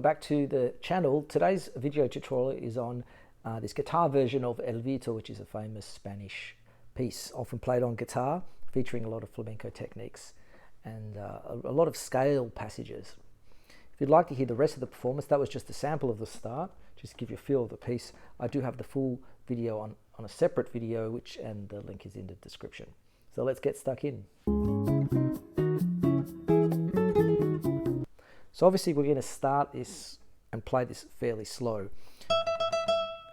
welcome back to the channel. Today's video tutorial is on this guitar version of El Vito, which is a famous Spanish piece, often played on guitar, featuring a lot of flamenco techniques and a lot of scale passages. If you'd like to hear the rest of the performance, that was just a sample of the start, just to give you a feel of the piece. I do have the full video on a separate video, and the link is in the description. So let's get stuck in. So obviously we're going to start this and play this fairly slow.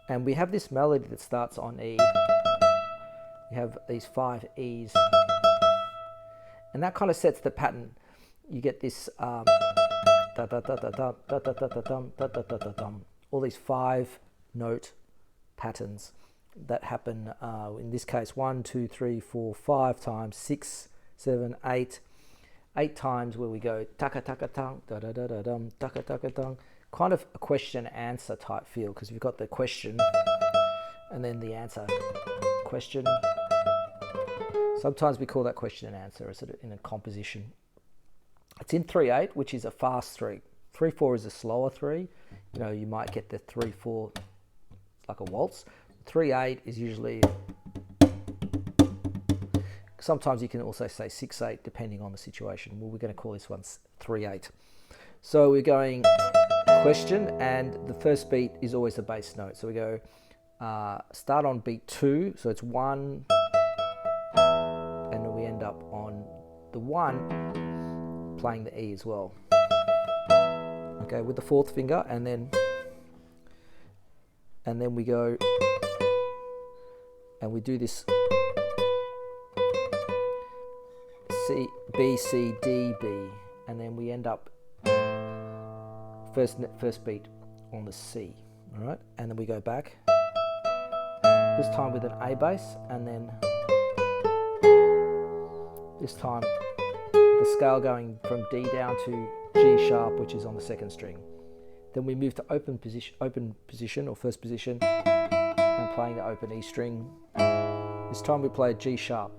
And we have this melody that starts on E. We have these 5 E's. And that kind of sets the pattern. You get this all these 5-note patterns that happen in this case 1, 2, 3, 4, 5 times, 6, 7, 8 times, where we go taka taka tung, da da da da dum, taka taka tung, kind of a question answer type feel, because you've got the question and then the answer. Question. Sometimes we call that question and answer in a composition. It's in 3/8, which is a fast 3. 3/4 is a slower 3. You know, you might get the 3/4 like a waltz. 3/8 is usually, sometimes you can also say 6/8 depending on the situation. Well, we're going to call this one 3/8. So we're going question, and the first beat is always a bass note. So we go start on beat 2, so it's 1, and then we end up on the 1 playing the E as well. Okay, with the 4th finger, and then we go and we do this C, B, C, D, B, and then we end up first beat on the C, all right? And then we go back, this time with an A bass, and then this time the scale going from D down to G sharp, which is on the 2nd string. Then we move to open position or first position, and playing the open E string. This time we play a G sharp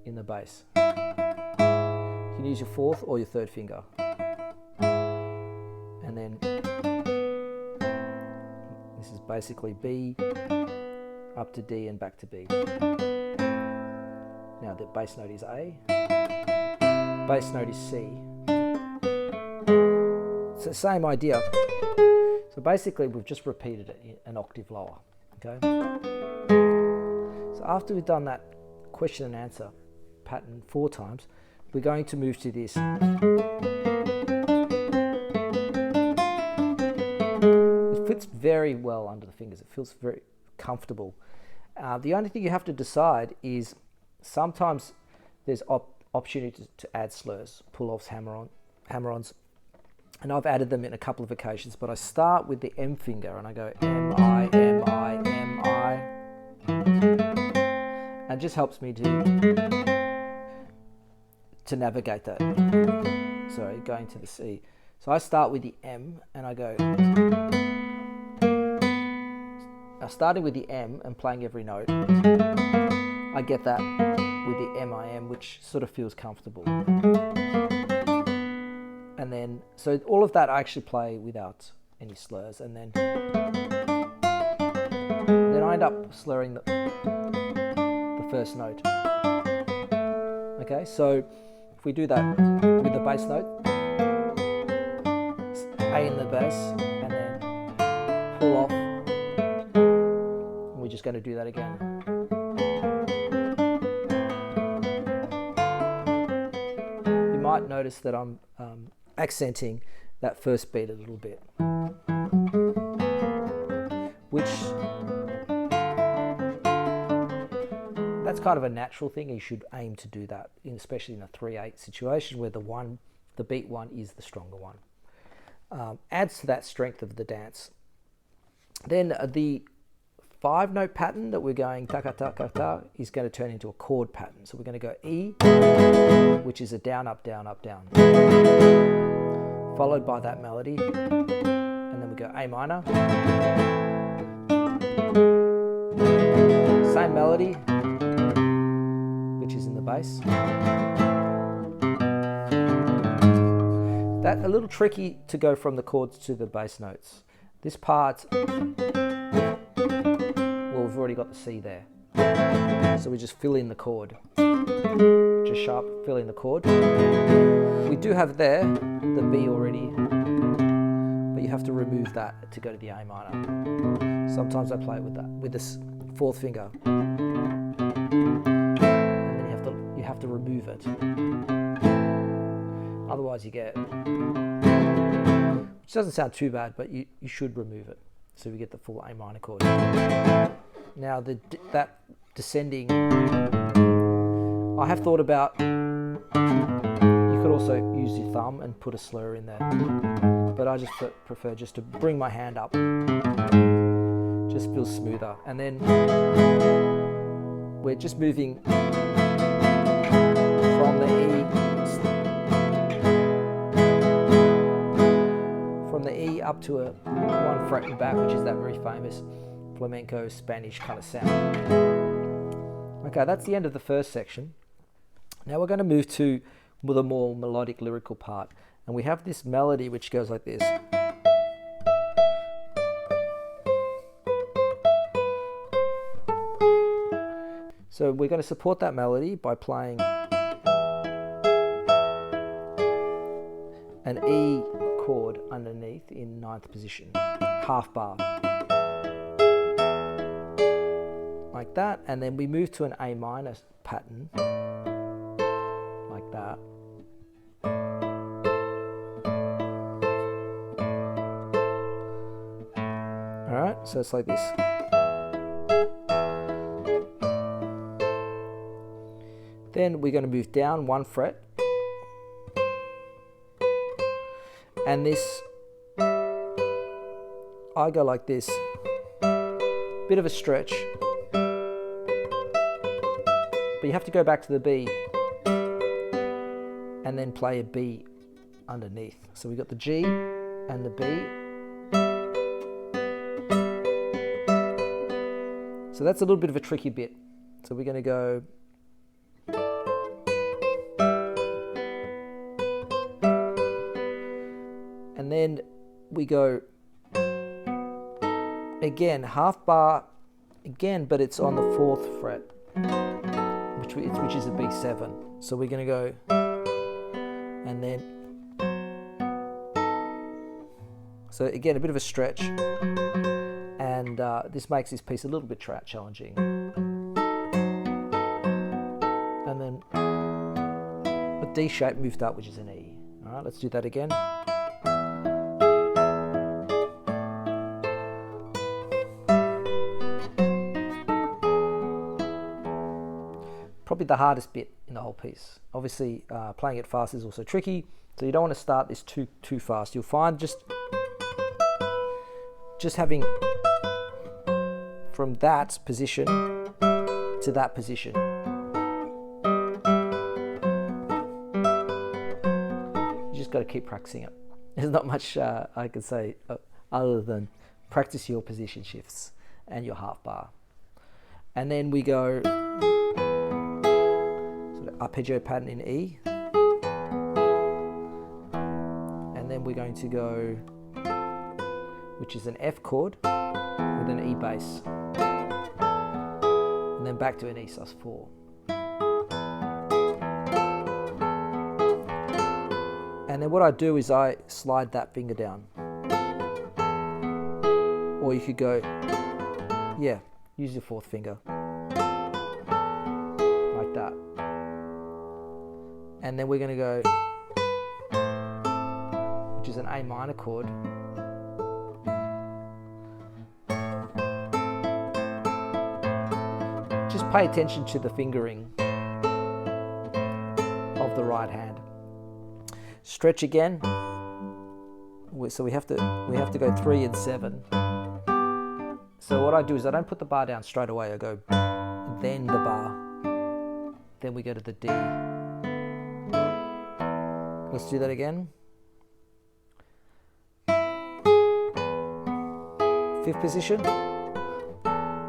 in the bass. You can use your 4th or your 3rd finger. And then this is basically B up to D and back to B. Now the bass note is A, bass note is C. It's the same idea. So basically we've just repeated it an octave lower. Okay. So after we've done that question and answer pattern 4 times, we're going to move to this. It fits very well under the fingers. It feels very comfortable. The only thing you have to decide is sometimes there's opportunity to add slurs, pull-offs, hammer-ons, and I've added them in a couple of occasions, but I start with the M finger and I go M, I, M, I, M, I, and it just helps me to navigate that. Sorry, going to the C. So I start with the M and I go, now starting with the M and playing every note, I get that with the M-I-M, which sort of feels comfortable. And then, so all of that I actually play without any slurs, and then I end up slurring the first note. Okay, so if we do that with the bass note, A in the bass, and then pull off, and we're just going to do that again. You might notice that I'm accenting that first beat a little bit, which that's kind of a natural thing. You should aim to do that, especially in a 3/8 situation where the beat 1 is the stronger one. Adds to that strength of the dance. Then the 5-note pattern that we're going taka taka ta is going to turn into a chord pattern. So we're going to go E, which is a down, up, down, up, down, followed by that melody, and then we go A minor, same melody, which is in the bass, That's a little tricky to go from the chords to the bass notes. This part, well, we've already got the C there. So we just fill in the chord. Just sharp, fill in the chord. We do have there the B already, but you have to remove that to go to the A minor. Sometimes I play it with that, with this fourth finger. And then you have to remove it. Otherwise you get, which doesn't sound too bad, but you should remove it. So we get the full A minor chord. Now that descending, I have thought about, you could also use your thumb and put a slur in there, but I just prefer just to bring my hand up, just feels smoother. And then we're just moving from the E up to a 1 fret and back, which is that very famous flamenco Spanish kind of sound. Okay, that's the end of the first section. Now we're going to move to the more melodic lyrical part, and we have this melody which goes like this. So we're going to support that melody by playing an E chord underneath in 9th position, half bar. Like that, and then we move to an A minor pattern, like that. Alright, so it's like this. Then we're going to move down 1 fret. And this, I go like this, bit of a stretch, but you have to go back to the B and then play a B underneath. So we got the G and the B. So that's a little bit of a tricky bit. So we're going to go and then we go again, half bar again, but it's on the 4th fret, which is a B7. So we're going to go and then, so again a bit of a stretch, and this makes this piece a little bit challenging. And then a D shape moved up, which is an E. All right, let's do that again. Probably the hardest bit in the whole piece. Obviously, playing it fast is also tricky, so you don't want to start this too fast. You'll find just having from that position to that position. You just got to keep practicing it. There's not much I can say other than practice your position shifts and your half bar. And then we go arpeggio pattern in E, and then we're going to go, which is an F chord with an E bass, and then back to an E sus4. And then what I do is I slide that finger down, or you could go, yeah, use your 4th finger like that. And then we're going to go, which is an A minor chord. Just pay attention to the fingering of the right hand. Stretch again. So we have to go 3 and 7. So what I do is I don't put the bar down straight away. I go then the bar, then we go to the D. Let's do that again. 5th position,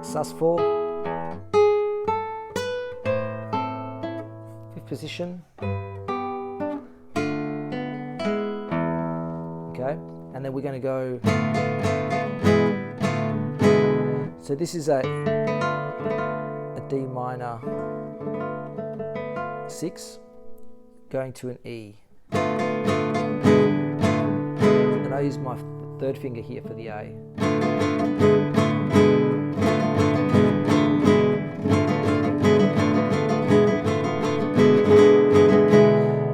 sus4. 5th position. and then we're going to go. So this is a D minor 6 going to an E, and I use my third finger here for the A.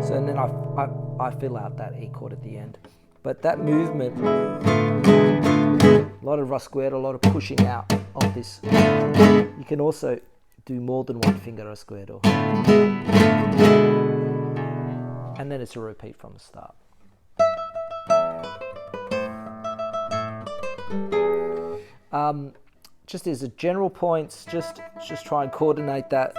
So and then I fill out that E chord at the end. But that movement, a lot of rasguero, a lot of pushing out of this. You can also do more than one finger rasguero. And then it's a repeat from the start. Just as a general points, just try and coordinate that.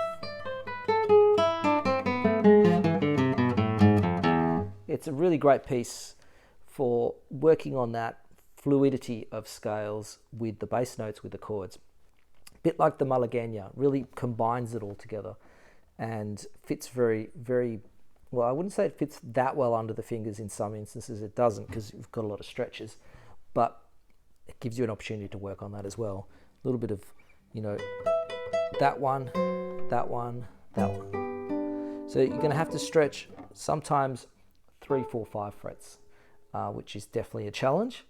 It's a really great piece for working on that fluidity of scales with the bass notes, with the chords. A bit like the Malagueña, really combines it all together and fits very, very well. I wouldn't say it fits that well under the fingers. In some instances it doesn't, because you've got a lot of stretches, but it gives you an opportunity to work on that as well. A little bit of, that one, that one, that one. So you're going to have to stretch sometimes 3, 4, 5 frets, which is definitely a challenge.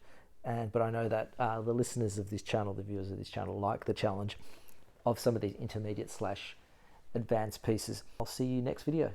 But I know that the listeners of this channel, the viewers of this channel, like the challenge of some of these intermediate / advanced pieces. I'll see you next video.